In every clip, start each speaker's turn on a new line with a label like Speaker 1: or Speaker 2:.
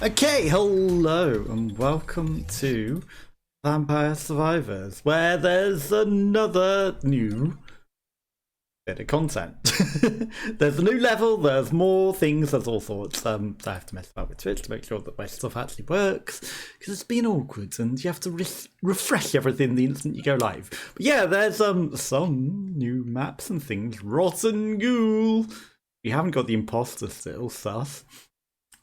Speaker 1: Okay, hello and welcome to Vampire Survivors, where there's another new bit of content. There's a new level, there's more things, there's all sorts. I have to mess about with Twitch to make sure that my stuff actually works, because it's been awkward and you have to refresh everything the instant you go live. But yeah, there's some new maps and things. Rotten Ghoul. We haven't got the imposter still, sus.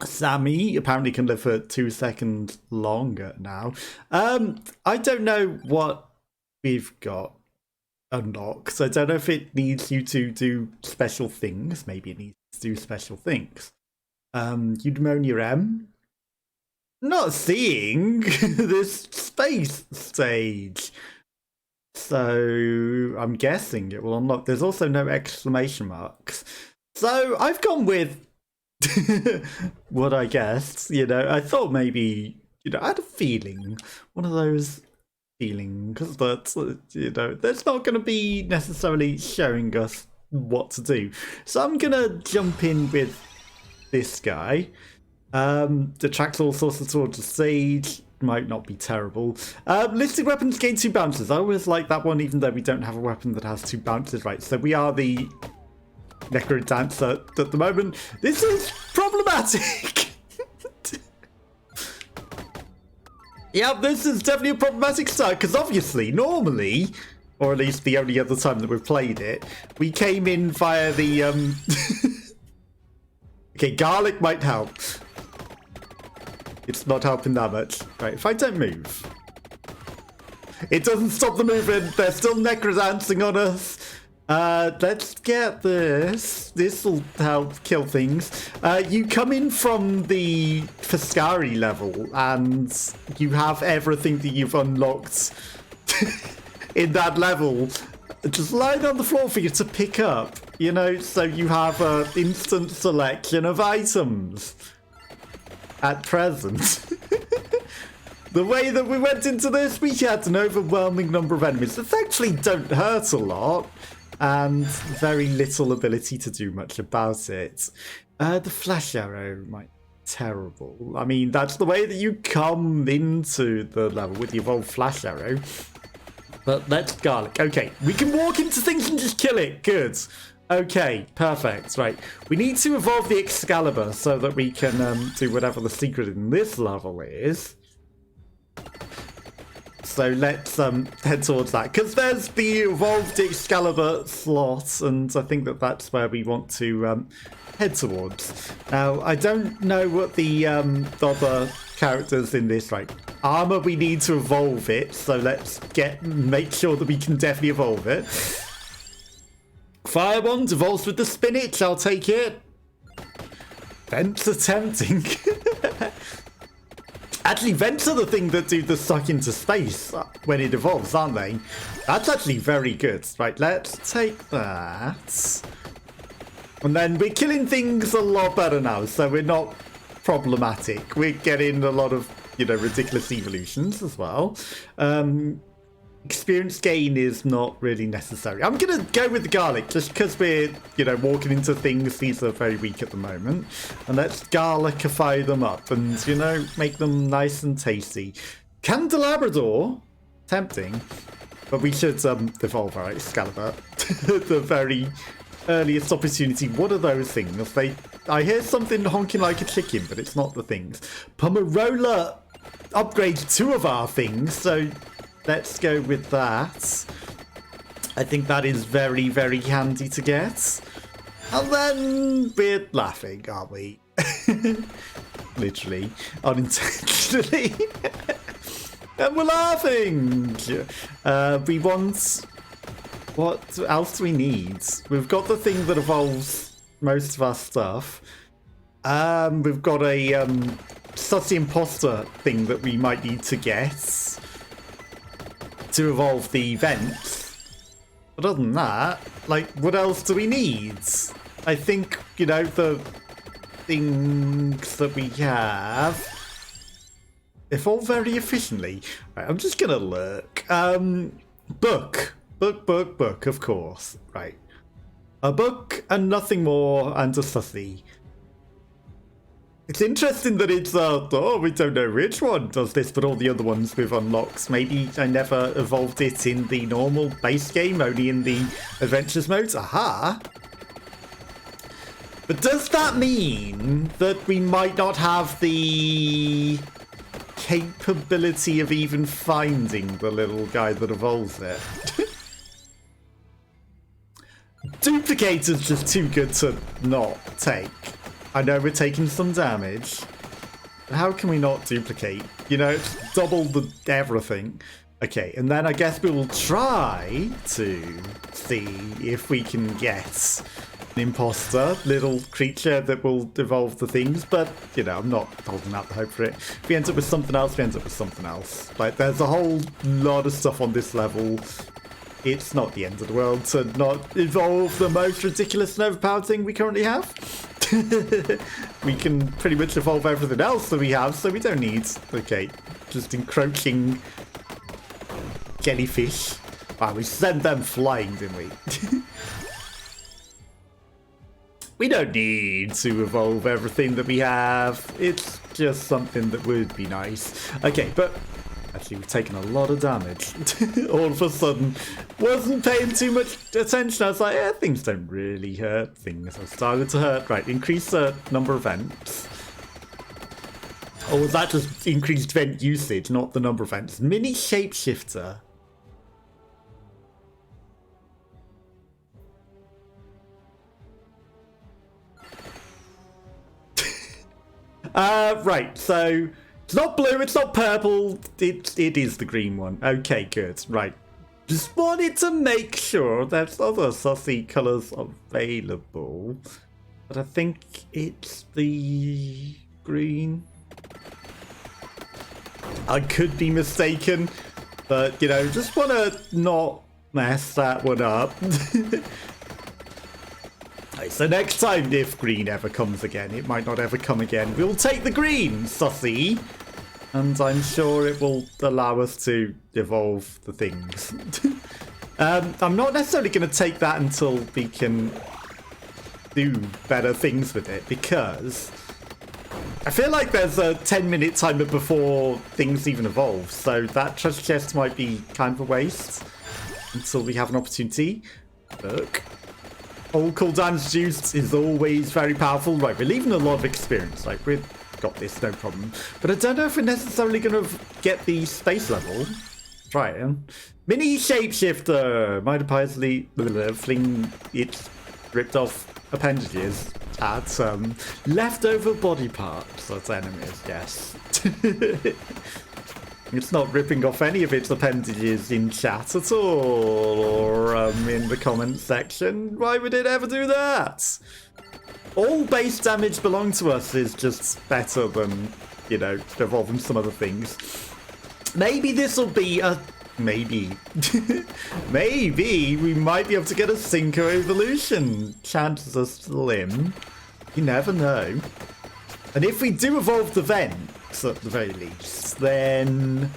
Speaker 1: Sammy apparently can live for 2 seconds longer now. I don't know what we've got unlocked. I don't know if it needs you to do special things. Maybe it needs to do special things. Eudaimonia M. Not seeing this space stage. So I'm guessing it will unlock. There's also no exclamation marks. So I've gone with what I guessed, I thought maybe, I had a feeling, one of those feelings that, that's not going to be necessarily showing us what to do. So I'm going to jump in with this guy. Detracts all sorts towards the stage. Might not be terrible. Listed weapons gain 2 bounces. I always like that one, even though we don't have a weapon that has 2 bounces, right? So we are the Necro Dancer at the moment. This is problematic. Yeah, this is definitely a problematic start, because obviously, normally, or at least the only other time that we've played it, we came in via the Okay, garlic might help. It's not helping that much. Right, if I don't move, it doesn't stop the movement. They're still necro dancing on us. Let's get this. This will help kill things. You come in from the foscari level and you have everything that you've unlocked in that level just lying on the floor for you to pick up, so you have an instant selection of items at present. The way that we went into this, we had an overwhelming number of enemies that actually don't hurt a lot, and very little ability to do much about it. The flash arrow might be terrible. I mean, that's the way that you come into the level with the evolved flash arrow. But let's garlic. Okay, we can walk into things and just kill it. Good. Okay, perfect. Right, we need to evolve the Excalibur so that we can do whatever the secret in this level is. So let's head towards that, because there's the evolved Excalibur slot, and I think that that's where we want to head towards. Now, I don't know what the other characters in this, right? Armor, we need to evolve it, so let's make sure that we can definitely evolve it. Fire Wand evolves with the spinach, I'll take it. Vents are tempting. Actually, vents are the thing that do the suck into space when it evolves, aren't they? That's actually very good. Right, let's take that. And then we're killing things a lot better now, so we're not problematic. We're getting a lot of, ridiculous evolutions as well. Experience gain is not really necessary. I'm going to go with the garlic, just because we're, walking into things. These are very weak at the moment. And let's garlicify them up and, make them nice and tasty. Candelabrador, tempting, but we should evolve our Excalibur. The very earliest opportunity. What are those things? I hear something honking like a chicken, but it's not the things. Pomarola upgrades 2 of our things, so let's go with that. I think that is very, very handy to get. And then we're laughing, aren't we? Literally, unintentionally. And we're laughing. We want... What else do we need? We've got the thing that evolves most of our stuff. We've got a sussy imposter thing that we might need to get to evolve the vents. But other than that, what else do we need? I think, the things that we have evolve very efficiently. Right, I'm just gonna look. Book, of course. Right. A book and nothing more, and a sussy. It's interesting that it's, oh, we don't know which one does this, but all the other ones with unlocks. Maybe I never evolved it in the normal base game, only in the adventures modes. Aha! But does that mean that we might not have the capability of even finding the little guy that evolves it? Duplicator's just too good to not take. I know we're taking some damage. But how can we not duplicate? You know, it's double the everything. Okay, and then I guess we will try to see if we can get an imposter, little creature that will evolve the things, but, you know, I'm not holding out the hope for it. If we end up with something else, we end up with something else. Like, there's a whole lot of stuff on this level. It's not the end of the world to not evolve the most ridiculous and overpowered thing we currently have. We can pretty much evolve everything else that we have, so we don't need, okay, just encroaching jellyfish. Wow, we sent them flying, didn't we? We don't need to evolve everything that we have. It's just something that would be nice. Okay, but actually we've taken a lot of damage. All of a sudden, wasn't paying too much attention. I was like, things don't really hurt. Things have started to hurt. Right, increase the number of vents. Or was that just increased vent usage, not the number of vents? Mini shapeshifter. Right, so it's not blue, it's not purple, it is the green one. Okay, good, right. Just wanted to make sure there's other sussy colours available. But I think it's the green. I could be mistaken, but, you know, just want to not mess that one up. So next time, if green ever comes again, it might not ever come again, we'll take the green, sussy. And I'm sure it will allow us to evolve the things. I'm not necessarily going to take that until we can do better things with it, because I feel like there's a 10-minute timer before things even evolve. So that treasure chest might be kind of a waste until we have an opportunity. Look. All cooldowns juice is always very powerful. Right, we're leaving a lot of experience. Like, we've got this, no problem. But I don't know if we're necessarily going to get the space level. Try it. Mini shapeshifter. Might apparently fling its ripped off appendages at leftover body parts as enemies, yes. It's not ripping off any of its appendages in chat at all, or in the comment section. Why would it ever do that? All base damage belong to us is just better than, you know, evolving some other things. Maybe this will be a... Maybe. Maybe we might be able to get a Synchro evolution. Chances are slim. You never know. And if we do evolve the vents, at the very least, then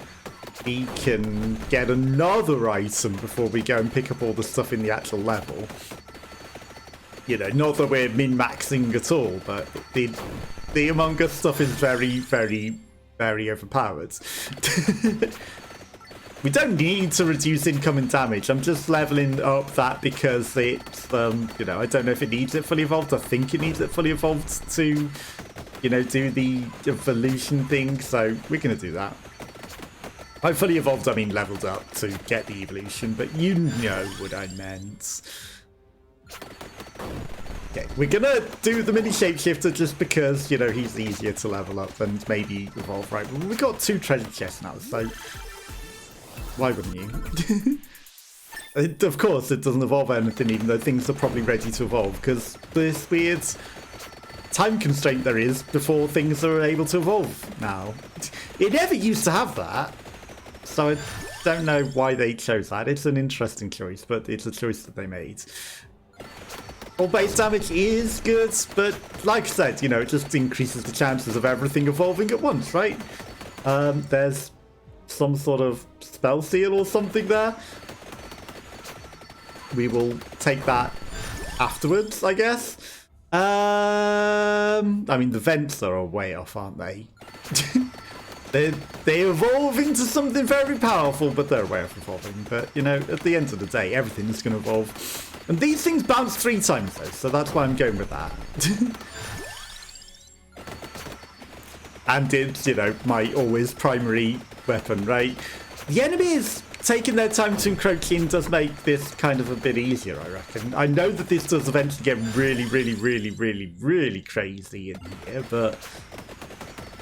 Speaker 1: we can get another item before we go and pick up all the stuff in the actual level. You know, not that we're min-maxing at all, but the Among Us stuff is very, very, very overpowered. We don't need to reduce incoming damage. I'm just leveling up that because it's, you know, I don't know if it needs it fully evolved. I think it needs it fully evolved to, you know, do the evolution thing. So we're going to do that. By fully evolved, I mean leveled up to get the evolution, but you know what I meant. Okay, we're going to do the mini shapeshifter just because, you know, he's easier to level up and maybe evolve. Right, well, we've got 2 treasure chests now, so why wouldn't you? Of course, it doesn't evolve anything, even though things are probably ready to evolve, because this weird time constraint there is before things are able to evolve now. It never used to have that, so I don't know why they chose that. It's an interesting choice, but it's a choice that they made. All base damage is good, but like I said, you know, it just increases the chances of everything evolving at once, right? There's some sort of spell seal or something there. We will take that afterwards, I guess. I mean, the vents are a way off, aren't they? They evolve into something very powerful, but they're a way off evolving. But, you know, at the end of the day, everything is going to evolve. And these things bounce 3 times, though, so that's why I'm going with that. And it's, you know, my always primary weapon, right? The enemies taking their time to encroach in does make this kind of a bit easier, I reckon. I know that this does eventually get really crazy in here, but...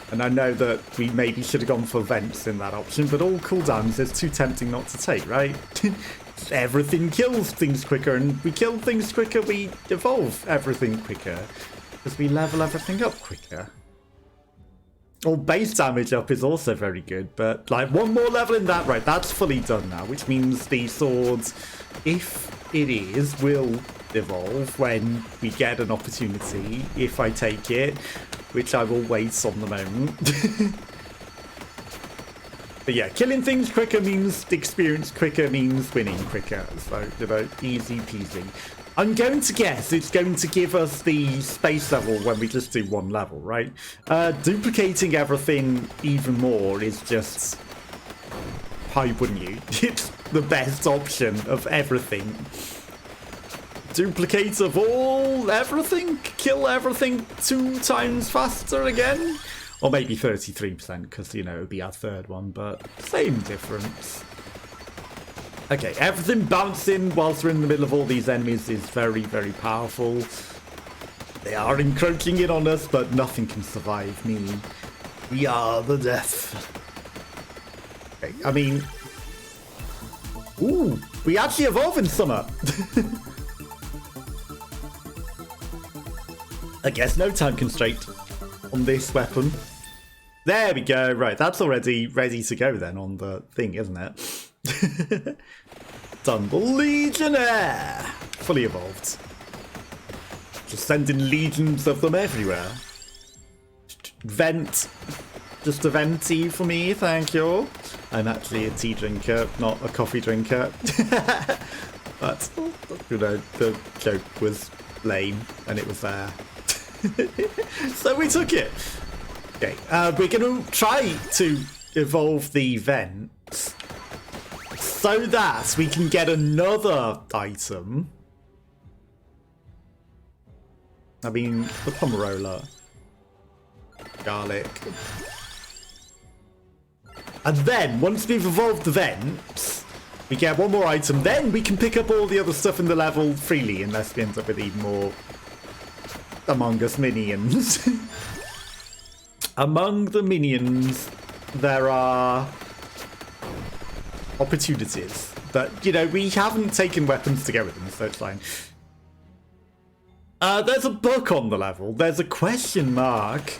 Speaker 1: And I know that we maybe should have gone for vents in that option, but all cooldowns is too tempting not to take, right? Everything kills things quicker, and we kill things quicker, we evolve everything quicker. Because we level everything up quicker. All base damage up is also very good, but like 1 more level in that, right, that's fully done now, which means the swords, if it is, will evolve when we get an opportunity, if I take it, which I will wait on the moment. But yeah, killing things quicker means experience quicker means winning quicker, so, you know, easy peasy. I'm going to guess it's going to give us the space level when we just do 1 level, right? Duplicating everything even more is just... Why wouldn't you? It's the best option of everything. Duplicate of all everything? Kill everything 2 times faster again? Or maybe 33%, because, you know, it would be our 3rd one, but same difference. Okay, everything bouncing whilst we're in the middle of all these enemies is very powerful. They are encroaching in on us, but nothing can survive me. We are the death. Okay, I mean... Ooh, we actually evolve in summer. I guess no time constraint on this weapon. There we go. Right, that's already ready to go then on the thing, isn't it? Done. The Legionnaire! Fully evolved. Just sending legions of them everywhere. Vent. Just a venti for me, thank you. I'm actually a tea drinker, not a coffee drinker. But, you know, the joke was lame and it was there. So we took it. Okay, we're going to try to evolve the vents so that we can get another item. I mean, the pomarola. Garlic. And then, once we've evolved the vents, we get 1 more item. Then we can pick up all the other stuff in the level freely, unless we end up with even more Among Us minions. Among the minions, there are opportunities. But, you know, we haven't taken weapons to go with them, so it's fine. There's a book on the level. There's a question mark.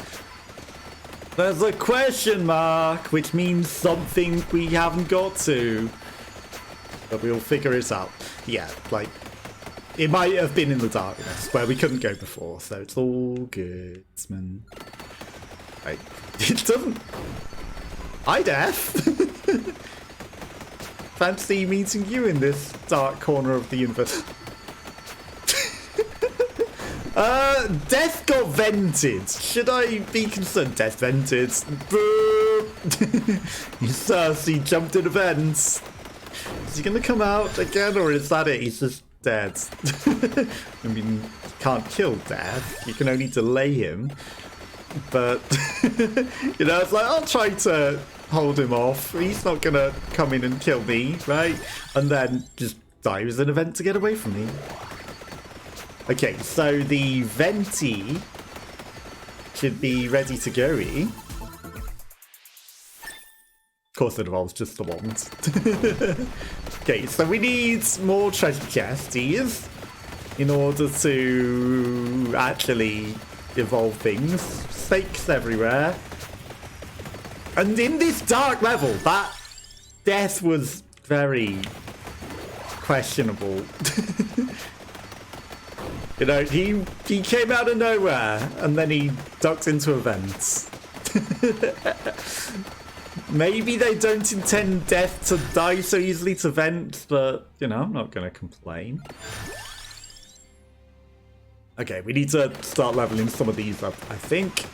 Speaker 1: There's a question mark, which means something we haven't got to. But we'll figure it out. Yeah, like, it might have been in the darkness, where we couldn't go before, so it's all good, man. Right. It doesn't... Hi, Death! Fancy meeting you in this dark corner of the universe. Death got vented. Should I be concerned? Death vented. Boo! He jumped in a vent. Is he gonna come out again, or is that it? He's just dead. I mean, you can't kill Death. You can only delay him. But, you know, it's like, I'll try to hold him off. He's not gonna come in and kill me, right? And then just die as an event to get away from me. Okay, so the Venti should be ready to go. Of course it evolves just the wand. Okay, so we need more treasure chesties in order to actually evolve things. Snakes everywhere. And in this dark level, that death was very questionable. You know, he came out of nowhere and then he ducked into a vent. Maybe they don't intend Death to die so easily to vents, but, you know, I'm not going to complain. Okay, we need to start leveling some of these up, I think.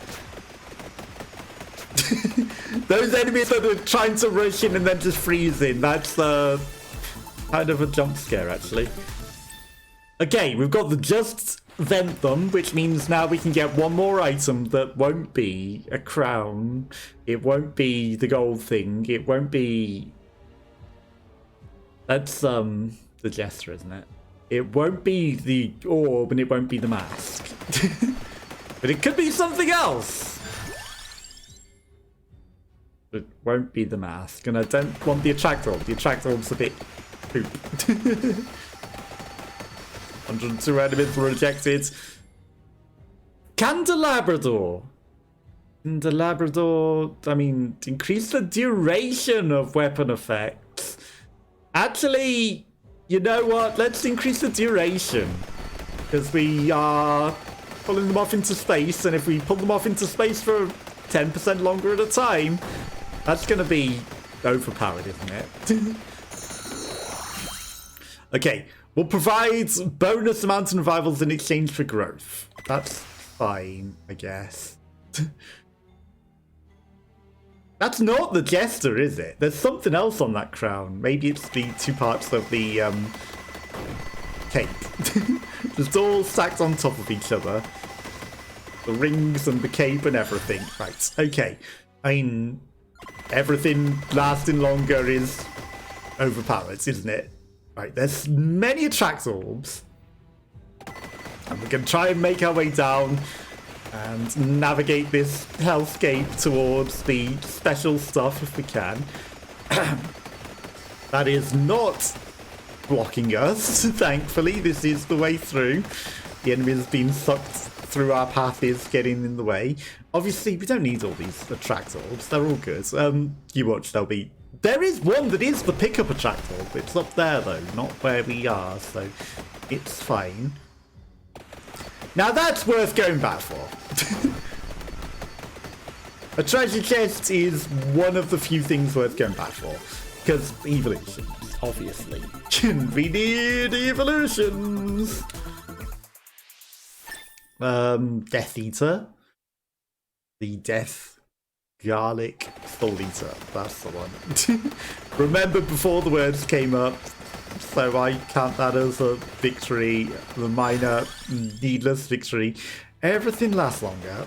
Speaker 1: Those enemies that are trying to rush in and then just freeze in, that's kind of a jump scare, actually. Okay, we've got the just vent them, which means now we can get one more item that won't be a crown. It won't be the gold thing. It won't be... That's the jester, isn't it? It won't be the orb and it won't be the mask. But it could be something else. It won't be the mask. And I don't want the attractor orb. The attractor orb's a bit poop. 102 enemies were rejected. Candelabrador. Candelabrador, I mean, increase the duration of weapon effects. Actually, you know what? Let's increase the duration. Because we are pulling them off into space, and if we pull them off into space for 10% longer at a time, that's going to be overpowered, isn't it? Okay, we'll provide bonus mountain revivals in exchange for growth. That's fine, I guess. That's not the jester, is it? There's something else on that crown. Maybe it's the two parts of the cape. Just all stacked on top of each other. The rings and the cape and everything. Right, okay. I mean, everything lasting longer is overpowered, isn't it? Right, there's many attract orbs. And we're going to try and make our way down and navigate this hellscape towards the special stuff if we can. That is not blocking us, thankfully. This is the way through. The enemy has been sucked through our path is getting in the way. Obviously, we don't need all these attract orbs. They're all good. You watch, there'll be... There is one that is the pickup attract orb. It's up there, though, not where we are, so it's fine. Now that's worth going back for. A treasure chest is one of the few things worth going back for. Because evolutions, obviously. We need evolutions. Death Eater. The Death Garlic Soul Eater. That's the one. Remember before the words came up. So I count that as a victory, the minor, needless victory. Everything lasts longer.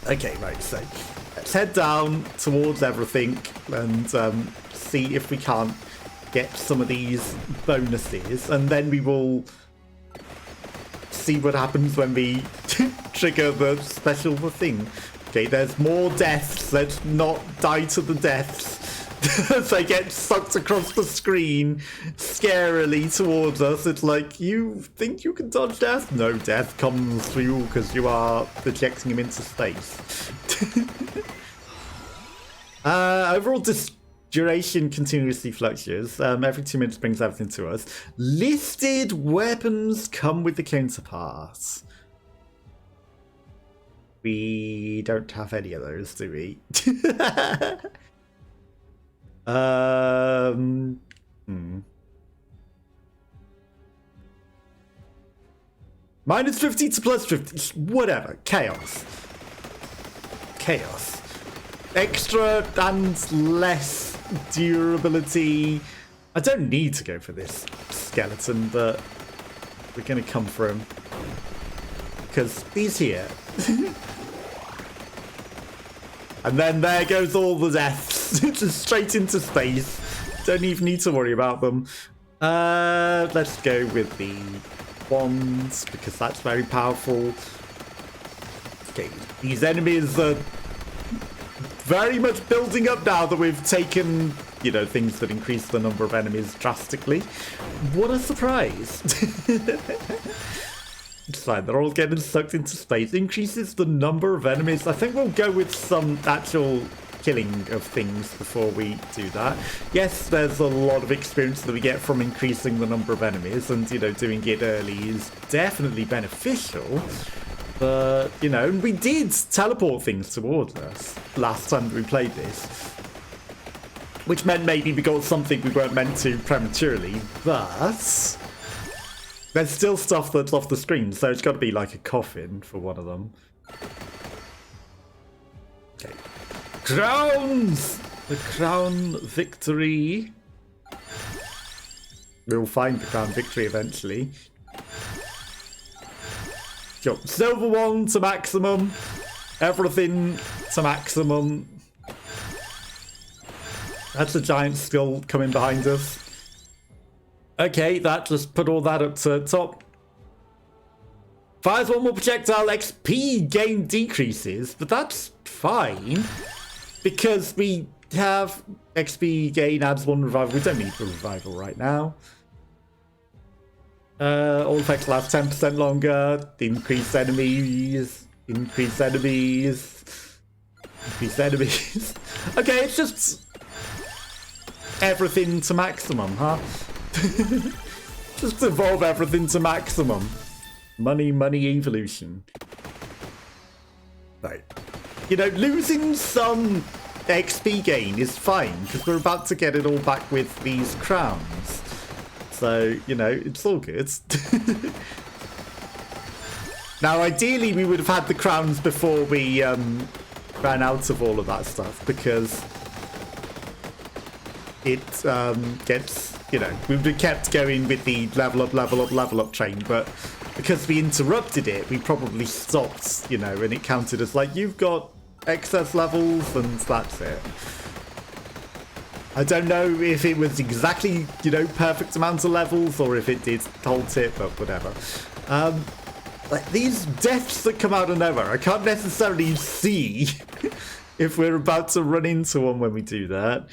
Speaker 1: Okay, right, so let's head down towards everything and see if we can't get some of these bonuses. And then we will see what happens when we trigger the special thing. Okay, there's more deaths. Let's not die to the deaths. As they get sucked across the screen scarily towards us. It's like, you think you can dodge death? No, death comes for you because you are projecting him into space. Overall duration continuously fluctuates. Every 2 minutes brings everything to us. Listed weapons come with the counterpart. We don't have any of those, do we? Minus 50 to plus 50. Whatever. Chaos. Chaos. Extra and less durability. I don't need to go for this skeleton, but we're going to come for him. Because he's here. And then there goes all the deaths. Just straight into space. Don't even need to worry about them. Let's go with the wands, because that's very powerful. Okay, these enemies are very much building up now that we've taken, you know, things that increase the number of enemies drastically. What a surprise. It's fine, they're all getting sucked into space. Increases the number of enemies. I think we'll go with some actual killing of things before we do that. Yes, there's a lot of experience that we get from increasing the number of enemies, and, you know, doing it early is definitely beneficial. But, you know, we did teleport things towards us last time that we played this. Which meant maybe we got something we weren't meant to prematurely, but... There's still stuff that's off the screen, so it's got to be like a coffin for one of them. Okay. Crowns! The crown victory. We'll find the crown victory eventually. Sure. Silver one to maximum. Everything to maximum. That's a giant skull coming behind us. Okay, that just put all that up to top. Fires one more projectile, XP gain decreases, but that's fine. Because we have XP gain adds one revival. We don't need a revival right now. All effects last 10% longer. Increase enemies. Increase enemies. Increase enemies. Okay, it's just everything to maximum, huh? Just evolve everything to maximum. Money, money, evolution. Right. You know, losing some XP gain is fine, because we're about to get it all back with these crowns. So, you know, it's all good. Now, ideally, we would have had the crowns before we ran out of all of that stuff, because it gets, you know, we would have kept going with the level up, level up, level up train, but because we interrupted it, we probably stopped, you know, and it counted as like, you've got excess levels, and that's it. I don't know if it was exactly, you know, perfect amount of levels, or if it did halt it, but whatever. Like these deaths that come out of nowhere, I can't necessarily see if we're about to run into one when we do that.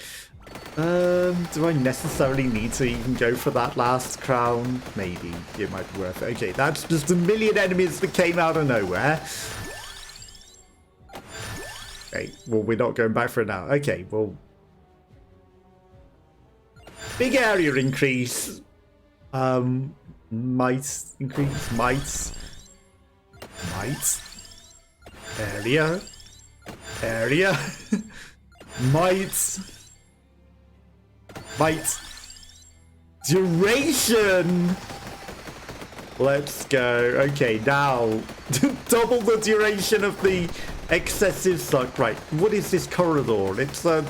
Speaker 1: Do I necessarily need to even go for that last crown? Maybe. It might be worth it. Okay, that's just a million enemies that came out of nowhere. Okay, well, we're not going back for it now. Okay, well. Big area increase. Might increase. Might. Area. Area. Might. Duration. Let's go. Okay, now double the duration of the excessive suck. Right, what is this corridor? It's a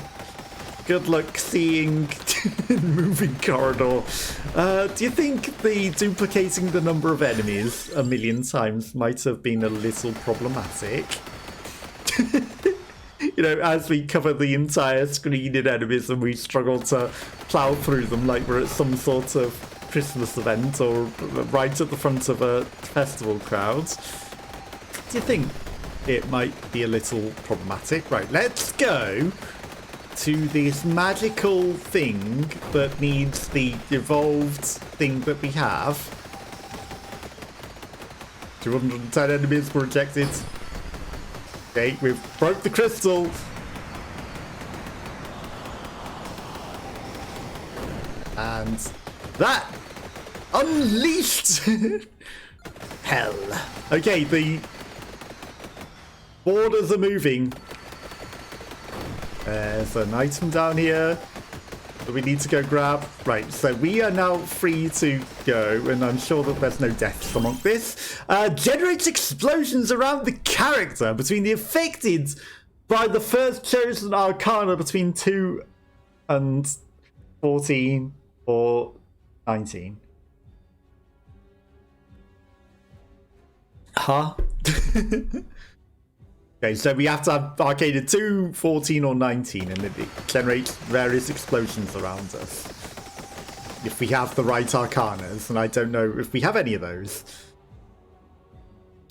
Speaker 1: good luck seeing moving corridor. Do you think the duplicating the number of enemies a million times might have been a little problematic? You know, as we cover the entire screen in enemies and we struggle to plow through them like we're at some sort of Christmas event or right at the front of a festival crowd. Do you think it might be a little problematic? Right, let's go to this magical thing that needs the evolved thing that we have. 210 enemies were ejected. Okay, we've broke the crystal. And that unleashed hell. Okay, the borders are moving. There's an item down here that we need to go grab. Right, so we are now free to go, and I'm sure that there's no deaths among this. Generates explosions around the character between the affected by the first chosen arcana between 2 and 14 or 19. Huh? Okay, so we have to have arcana 2, 14, or 19, and it generates various explosions around us. If we have the right arcanas, and I don't know if we have any of those.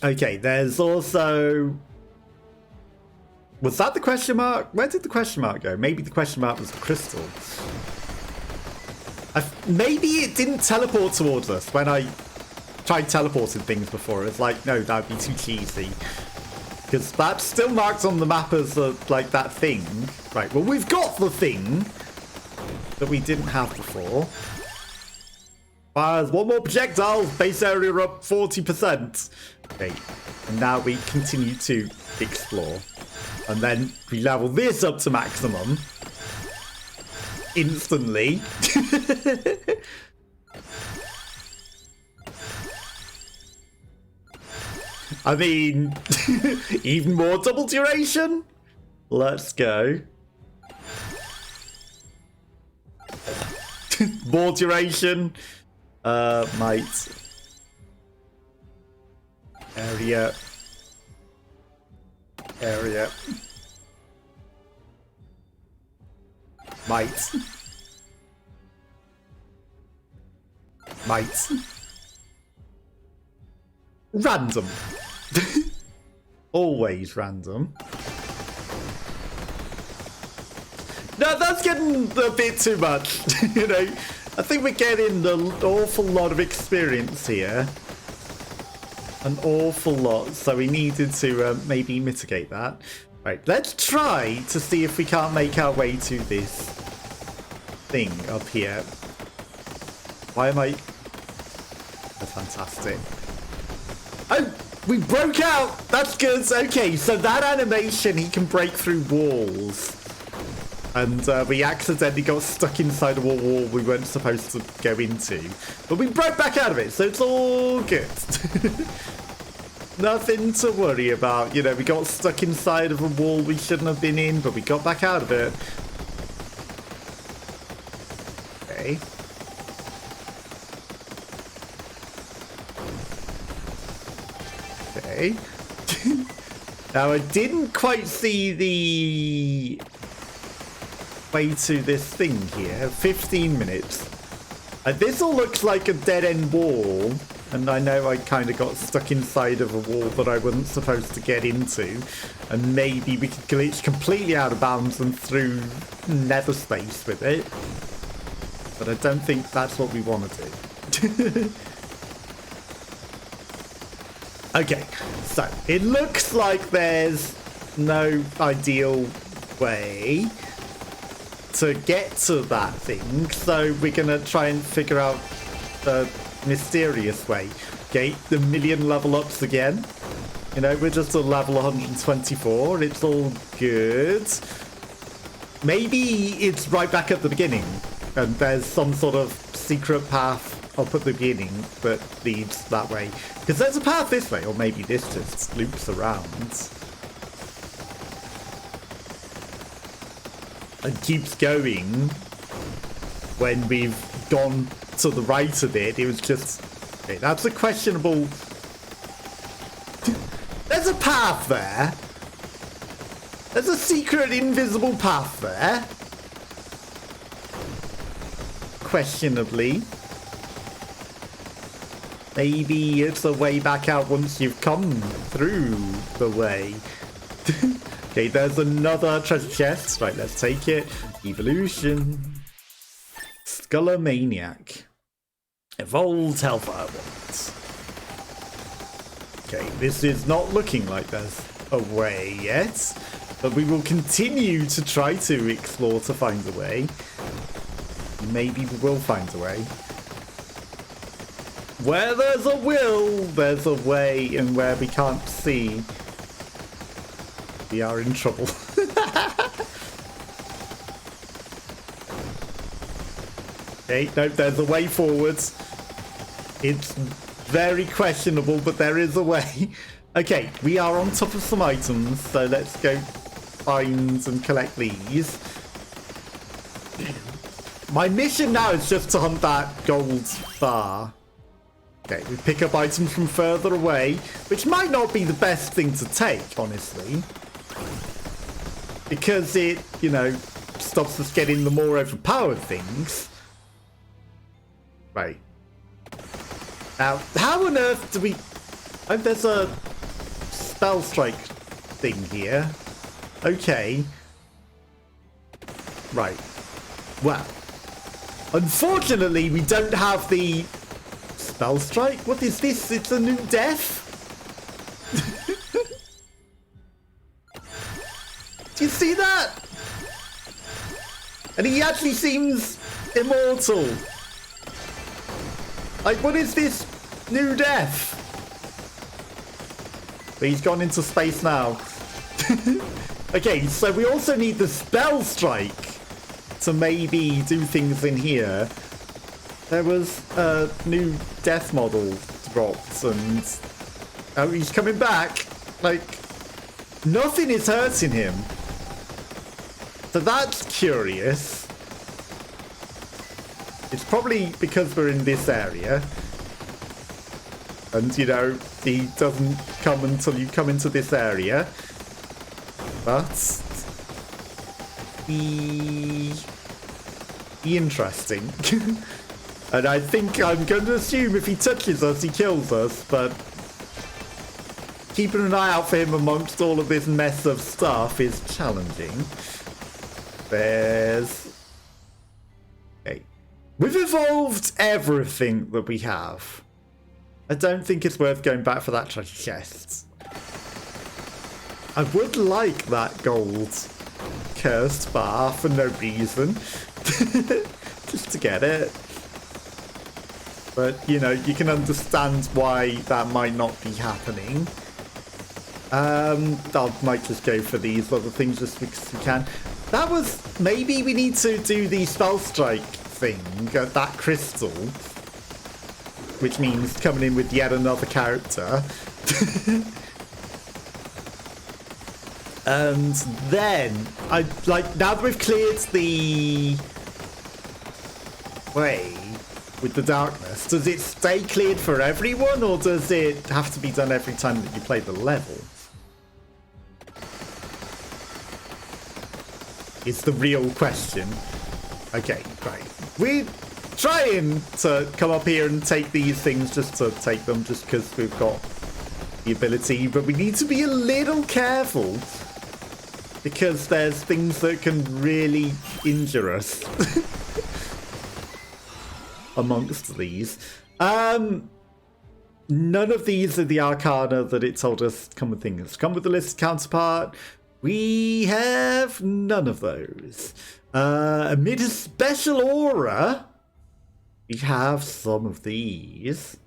Speaker 1: Okay, there's also... Was that the question mark? Where did the question mark go? Maybe the question mark was the crystal. Maybe it didn't teleport towards us when I tried teleporting things before. It's like, no, that would be too cheesy. Because that's still marked on the map as like that thing. Right, well, we've got the thing that we didn't have before. Fires one more projectile, base area up 40%. Okay, and now we continue to explore. And then we level this up to maximum. Instantly. I mean, even more double duration? Let's go. More duration. Mate. Area. Area. Mate. Mate. Random. Always random. No, that's getting a bit too much. You know, I think we're getting an awful lot of experience here. An awful lot. So we needed to maybe mitigate that. Right, let's try to see if we can't make our way to this thing up here. Why am I... That's fantastic. Oh, we broke out! That's good. Okay, so that animation, he can break through walls. And we accidentally got stuck inside a wall we weren't supposed to go into. But we broke back out of it, so it's all good. Nothing to worry about. You know, we got stuck inside of a wall we shouldn't have been in, but we got back out of it. Okay. Okay. Now, I didn't quite see the way to this thing here. 15 minutes. This all looks like a dead-end wall. And I know I kind of got stuck inside of a wall that I wasn't supposed to get into. And maybe we could glitch completely out of bounds and through nether space with it. But I don't think that's what we want to do. Okay, so it looks like there's no ideal way to get to that thing. So we're going to try and figure out the mysterious way. Okay, the million level ups again. You know, we're just at level 124. It's all good. Maybe it's right back at the beginning and there's some sort of secret path up at the beginning that leads that way. Because there's a path this way, or maybe this just loops around and keeps going when we've gone to the right of it. It was just... Okay, that's a questionable... There's a path there. There's a secret invisible path there. Questionably. Maybe it's a way back out once you've come through the way. Okay, there's another treasure chest. Right, let's take it. Evolution. Skullomaniac. Evolved Hellfire Wands. Okay, this is not looking like there's a way yet. But we will continue to try to explore to find a way. Maybe we will find a way. Where there's a will, there's a way, and where we can't see, we are in trouble. Okay, no, there's a way forwards. It's very questionable, but there is a way. Okay, we are on top of some items, so let's go find and collect these. My mission now is just to hunt that gold bar. Okay, we pick up items from further away, which might not be the best thing to take, honestly. Because it, you know, stops us getting the more overpowered things. Right. Now, how on earth do we... Oh, there's a spell strike thing here. Okay. Right. Well. Unfortunately, we don't have the... Spell strike? What is this? It's a new death? Do you see that? And he actually seems immortal. Like, what is this new death? But he's gone into space now. Okay, so we also need the spell strike to maybe do things in here. There was a new death model dropped, and Oh, he's coming back. Like, nothing is hurting him. So that's curious. It's probably because we're in this area. And, you know, he doesn't come until you come into this area. But... interesting. And I think I'm going to assume if he touches us, he kills us, but keeping an eye out for him amongst all of this mess of stuff is challenging. There's... Okay. We've evolved everything that we have. I don't think it's worth going back for that treasure chest. I would like that gold cursed bar for no reason. Just to get it. But, you know, you can understand why that might not be happening. I might just go for these other things just because we can. That was... Maybe we need to do the spell strike thing at that crystal. Which means coming in with yet another character. And then, now that we've cleared the way with the darkness, does it stay cleared for everyone, or does it have to be done every time that you play the level? It's the real question. Okay, right. We're trying to come up here and take these things just to take them, just because we've got the ability, but we need to be a little careful. Because there's things that can really injure us amongst these. None of these are the arcana that it told us come with things. Come with the listed counterpart. We have none of those. Amid a special aura, we have some of these.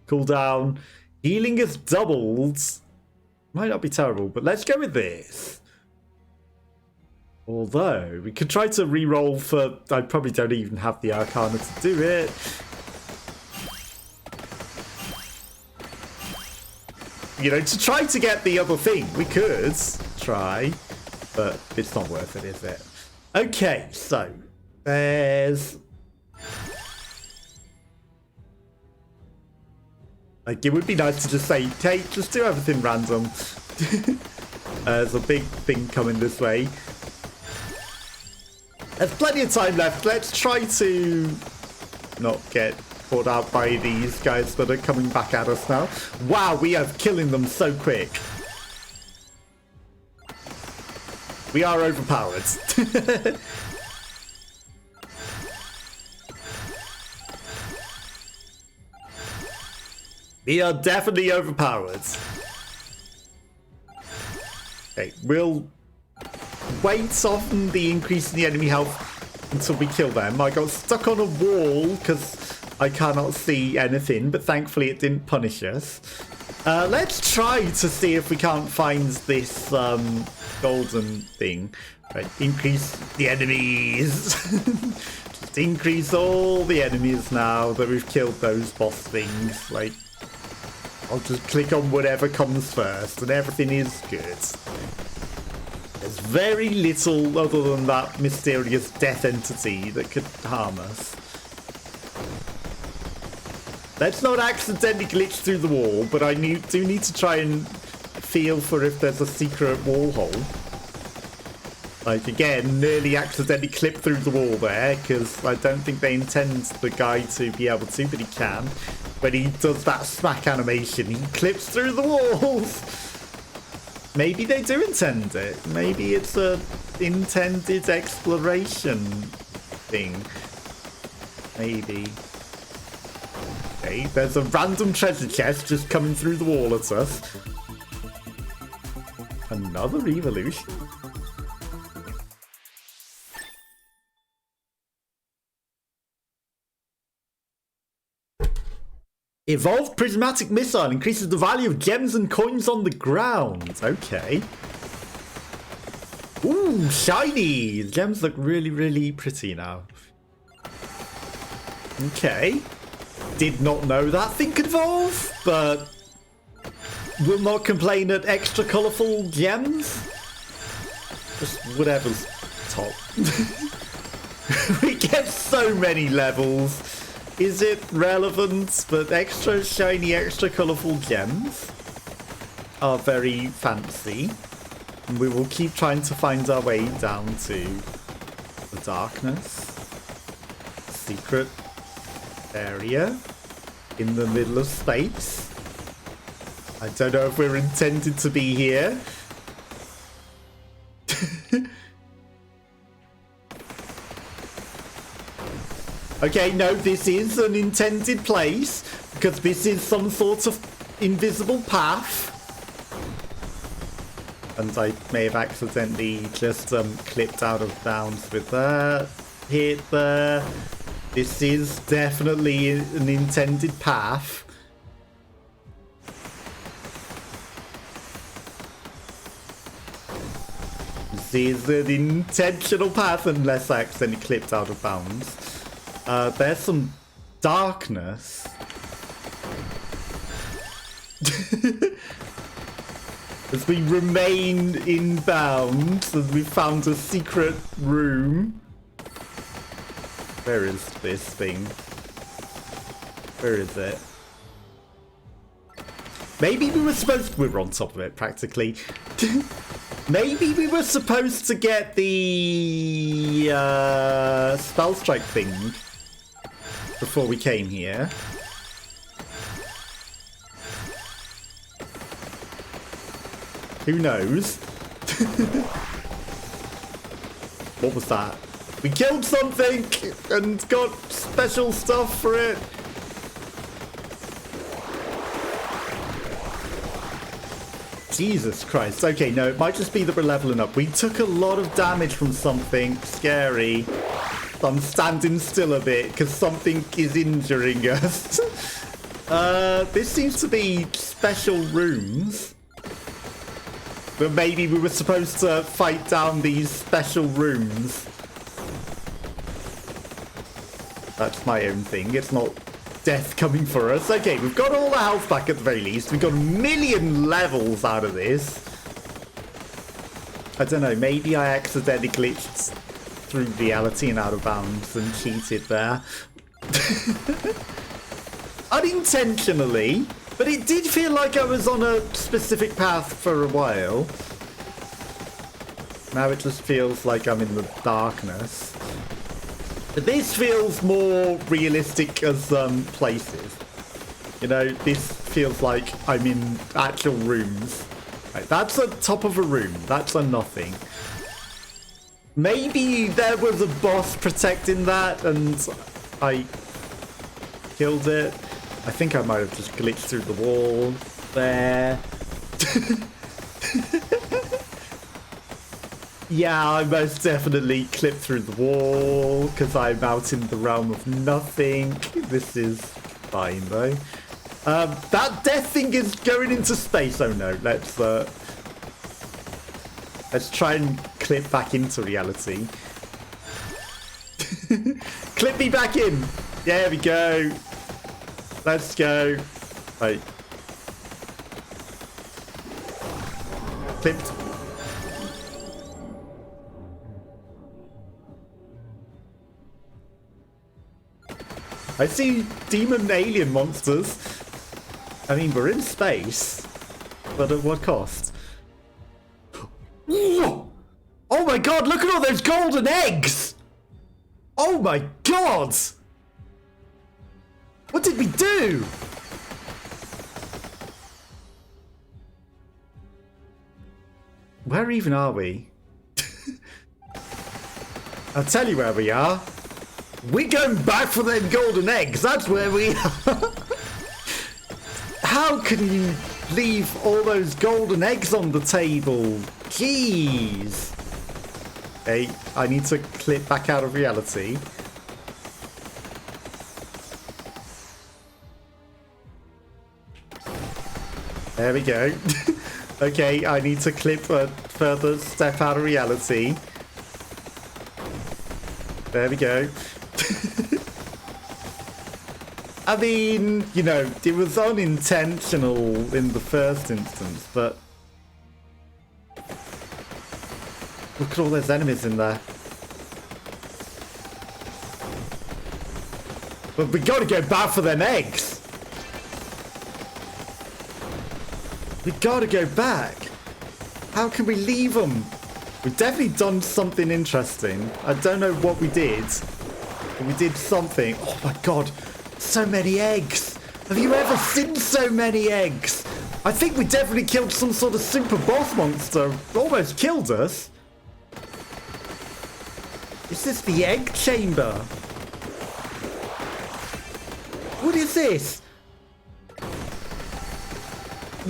Speaker 1: Cooldown. Healing is doubled. Might not be terrible, but let's go with this. Although, we could try to re-roll for... I probably don't even have the Arcana to do it. You know, to try to get the other thing, we could try, but it's not worth it, is it? Okay, so, there's... Like, it would be nice to just say, hey, just do everything random. There's a big thing coming this way. There's plenty of time left. Let's try to not get caught out by these guys that are coming back at us now. Wow, we are killing them so quick. We are overpowered. We are definitely overpowered. Okay, we'll wait on the increase in the enemy health until we kill them. I got stuck on a wall because I cannot see anything, but thankfully it didn't punish us. Let's try to see if we can't find this golden thing. Right, increase the enemies. Just increase all the enemies now that we've killed those boss things. Like, I'll just click on whatever comes first and everything is good. There's very little other than that mysterious death entity that could harm us. Let's not accidentally glitch through the wall, but I do need to try and feel for if there's a secret wall hole. Like, again, nearly accidentally clip through the wall there, because I don't think they intend the guy to be able to, but he can. When he does that smack animation, he clips through the walls. Maybe they do intend it. Maybe it's a intended exploration thing. Maybe. Okay, there's a random treasure chest just coming through the wall at us. Another evolution? Evolved prismatic missile increases the value of gems and coins on the ground. Okay. Ooh, shiny! The gems look really, really pretty now. Okay. did not know that thing could evolve, but will not complain at extra colourful gems. Just whatever's top. We get so many levels. Is it relevant? But extra shiny, extra colourful gems are very fancy. And we will keep trying to find our way down to the darkness. Secret area in the middle of space. I don't know if we're intended to be here. Okay, no, this is an intended place because this is some sort of invisible path. And I may have accidentally just clipped out of bounds with that. Hit there. This is definitely an intended path. This is an intentional path unless I accidentally clipped out of bounds. There's some darkness. As we remain inbound, as we found a secret room. Where is this thing? Where is it? Maybe we were supposed to... We're on top of it, practically. Maybe we were supposed to get the spell strike thing before we came here. Who knows? What was that? We killed something and got special stuff for it. Jesus Christ. Okay, no, it might just be that we're leveling up. We took a lot of damage from something scary. So I'm standing still a bit because something is injuring us. This seems to be special rooms. But maybe we were supposed to fight down these special rooms. That's my own thing. It's not death coming for us. Okay, we've got all the health back at the very least. We've got a million levels out of this. I don't know. Maybe I accidentally glitched through reality and out of bounds and cheated there. Unintentionally. But it did feel like I was on a specific path for a while. Now it just feels like I'm in the darkness. But this feels more realistic as places. You know, this feels like I'm in actual rooms. Right, that's the top of a room. That's a nothing. Maybe there was a boss protecting that and I killed it. I think I might have just glitched through the wall there. Yeah, I most definitely clipped through the wall because I'm out in the realm of nothing. This is fine though. That death thing is going into space. Oh no, let's try and clip back into reality. Clip me back in. There we go. Let's go. Right. Clipped. I see demon alien monsters. I mean, we're in space. But at what cost? Oh my god, look at all those golden eggs! Oh my god! What did we do? Where even are we? I'll tell you where we are. We're going back for them golden eggs. That's where we are. How can you leave all those golden eggs on the table? Jeez. Okay, I need to clip back out of reality. There we go. Okay, I need to clip a further step out of reality. There we go. I mean, you know, it was unintentional in the first instance, but look at all those enemies in there. But we gotta go back for them eggs. We gotta go back. How can we leave them? We've definitely done something interesting. I don't know what we did, but we did something. Oh my god. So many eggs! Have you ever seen so many eggs? I think we definitely killed some sort of super boss monster. Almost killed us. Is this the egg chamber? What is this?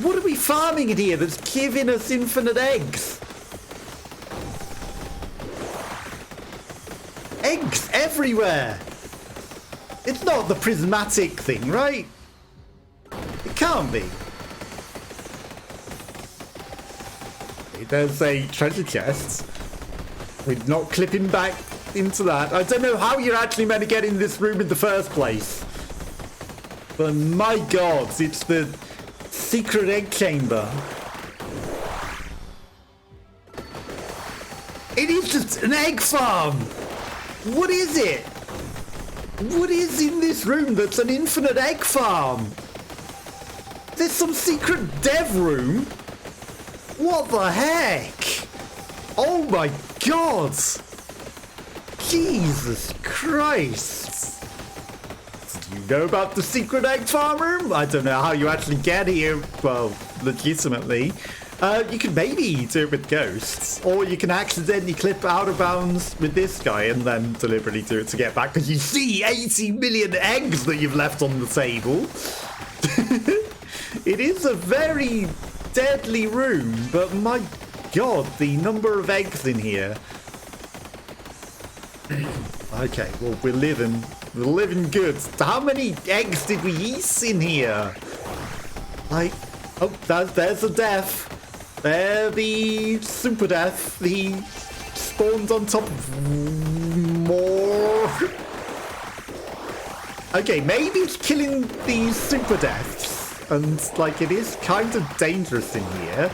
Speaker 1: What are we farming in here that's giving us infinite eggs? Eggs everywhere! It's not the prismatic thing, right? It can't be. There's a treasure chest. We're not clipping back into that. I don't know how you're actually meant to get in this room in the first place. But my god, it's the secret egg chamber. It is just an egg farm! What is it? What is in this room that's an infinite egg farm? There's some secret dev room? What the heck? Oh my god! Jesus Christ! Do you know about the secret egg farm room? I don't know how you actually get here. Well, legitimately. You can maybe do it with ghosts, or you can accidentally clip out of bounds with this guy and then deliberately do it to get back because you see 80 million eggs that you've left on the table. It is a very deadly room, but my god, the number of eggs in here. Okay, well, we're living good. How many eggs did we eat in here? Like, oh, there's a death. There, the super death. He spawned on top of more. Okay, maybe it's killing these super deaths, and like it is kind of dangerous in here.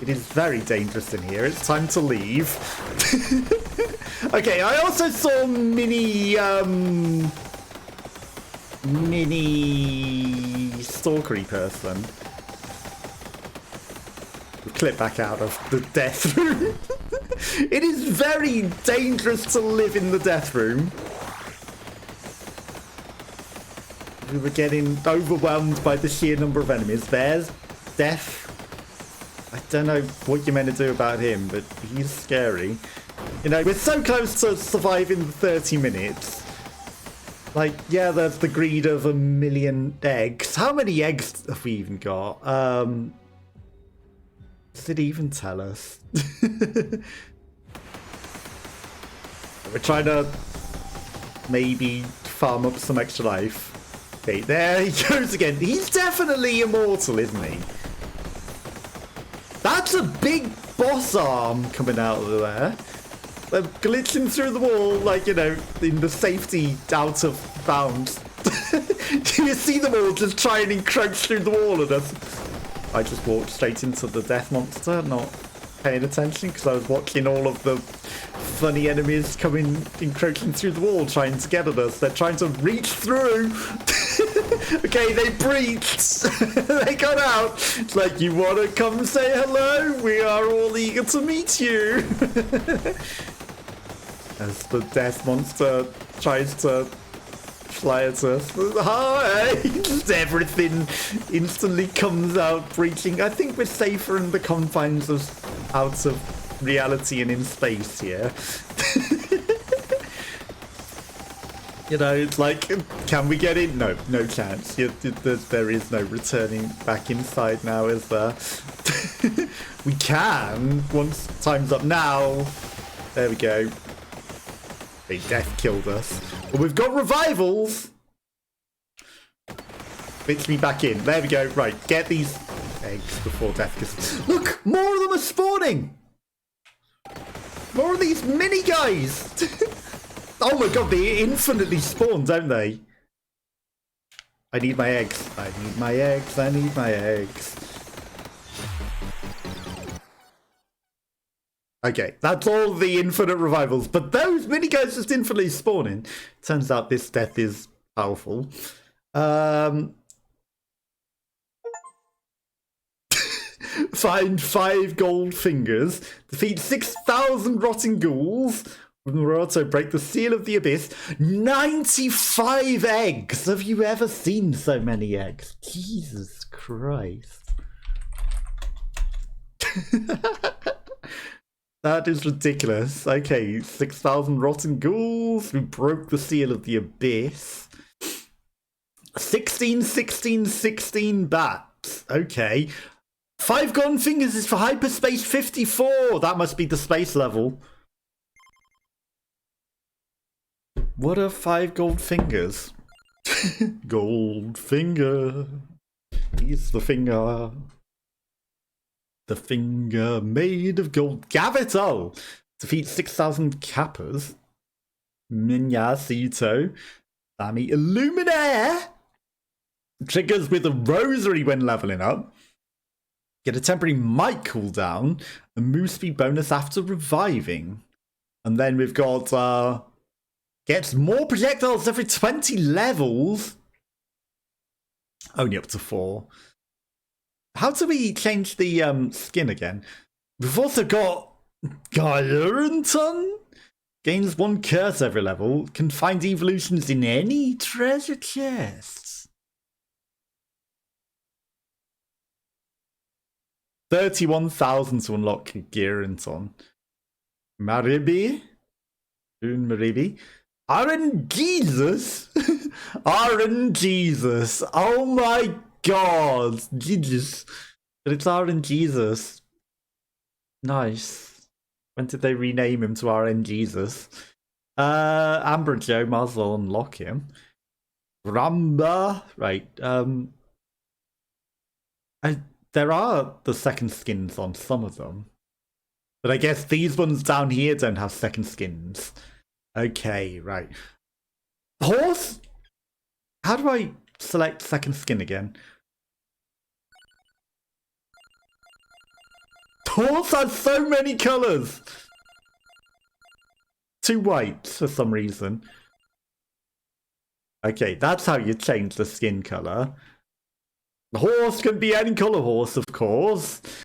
Speaker 1: It is very dangerous in here. It's time to leave. Okay, I also saw mini stalkery person. We'll clip back out of the death room. It is very dangerous to live in the death room. We were getting overwhelmed by the sheer number of enemies. There's death. I don't know what you're meant to do about him, but he's scary. You know, we're so close to surviving the 30 minutes. Like, yeah, there's the greed of 1 million eggs. How many eggs have we even got? Does it even tell us? We're trying to maybe farm up some extra life. Okay, there he goes again. He's definitely immortal, isn't he? That's a big boss arm coming out of there. They're glitching through the wall, like, you know, in the safety out of bounds. Do you see them all just try and encroach through the wall at us? I just walked straight into the death monster, not paying attention because I was watching all of the funny enemies coming, encroaching through the wall, trying to get at us. They're trying to reach through. Okay, they breached. They got out. It's like, you want to come say hello? We are all eager to meet you. As the death monster tries to fly at us. Hi! Just everything instantly comes out breaching. I think we're safer in the confines of out of reality and in space here. You know, it's like, can we get in? No, no chance. There is no returning back inside now, is there? We can, once time's up now. There we go. The death killed us. But we've got revivals. Fix me back in. There we go. Right, get these eggs before death gets... Look, more of them are spawning. More of these mini guys. Oh my god, they infinitely spawn, don't they? I need my eggs. I need my eggs. I need my eggs. Okay, that's all the infinite revivals. But those miniguns just infinitely spawning. Turns out this death is powerful. Find 5 gold fingers. Defeat 6,000 rotting ghouls. Maruto, break the seal of the abyss. 95 eggs! Have you ever seen so many eggs? Jesus Christ. That is ridiculous. Okay, 6,000 rotten ghouls. We broke the seal of the abyss. 16, 16, 16 bats. Okay. 5 golden fingers is for hyperspace 54. That must be the space level. What are 5 gold fingers? Gold finger. He's the finger. The finger made of gold. Gavito! Defeat 6,000 Kappas. Minyasito. Sammy Illuminaire. Triggers with a rosary when leveling up. Get a temporary mic cooldown. A move speed bonus after reviving. And then we've got gets more projectiles every 20 levels. Only up to 4. How do we change the skin again? We've also got Gyronton. Gains 1 curse every level. Can find evolutions in any treasure chests. 31,000 to unlock Gyronton. Maribi. Maribi. RNGesus. RNGesus. Oh my god. Jesus. But it's RNGesus. Nice. When did they rename him to RNGesus? Amber Joe, might as well unlock him. Ramba. Right. There are the second skins on some of them. But I guess these ones down here don't have second skins. Okay, right. Horse? How do I select second skin again? Horse has so many colours! 2 white for some reason. Okay, that's how you change the skin colour. The horse can be any colour horse, of course.